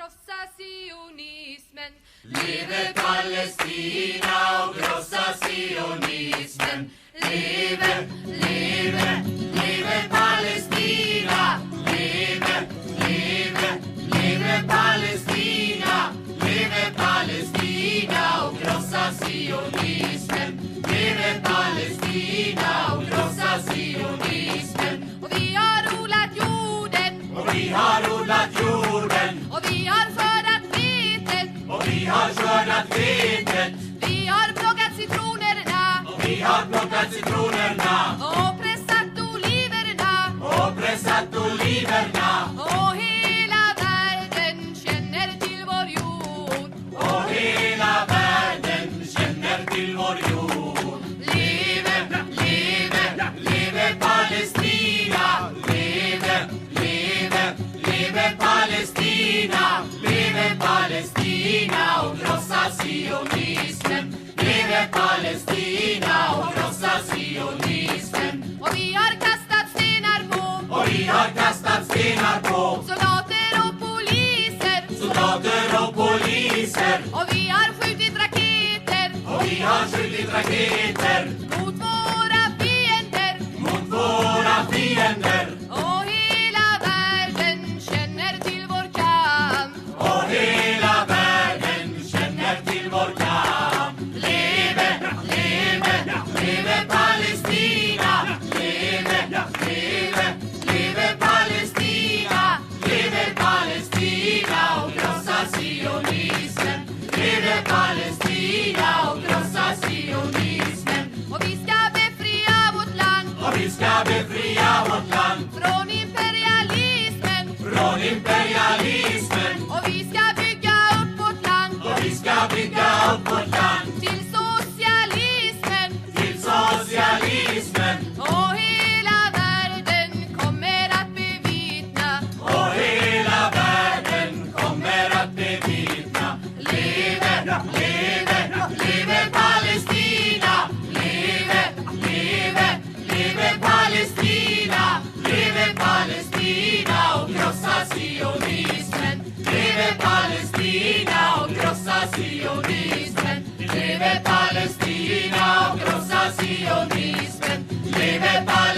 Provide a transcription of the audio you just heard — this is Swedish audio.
krossa sionismen. Leve Palestina och krossa sionismen. Leve, leve, leve Palestina. Leve, leve, leve Palestina. Leve Palestina och krossa sionismen. Leve Palestina och krossa sionismen. Och vi har odlat jorden. Och vi har odlat jorden. Och vi har skördat vetet. Och vi har skördat vetet. Vi har plockat citronerna. Och vi har plockat citronerna. Och pressat oliverna. Och pressat oliverna. Och hela världen känner till vår jord. Och hela världen känner till vår jord. Leve, leve, leve Palestina. Leve, leve, leve Palestina. Leve Palestina och krossa sionismen. Leve Palestina och krossa sionismen. Och vi har kastat stenar på. Och vi har kastat stenar på Soldater och poliser. soldater och poliser. Och vi har skjutit raketer. Och vi har skjutit raketer Mot våra fiender. mot våra fiender. Och hela världen känner till vår kamp. Och hela världen känner till vår kamp. Leve, leve, leve Palestina. Leve, leve, leve Palestina. Leve Palestina och krossa sionismen. Leve Palestina och krossa sionismen. Och vi ska befria vårt land Och vi ska befria vårt land från imperialismen. från imperialismen. Och vi ska bygga upp vårt land Och vi ska bygga upp vårt land till socialismen. till socialismen. Och hela världen kommer att bevittna. Och hela världen kommer att bevittna. Leve, leve, leve Palestina. Leve, leve, leve Palestina. Leve Palestina och krossa sionismen. Leve Palestina och krossa sionismen. Leve Palestina och krossa sionismen. Leve Palestina.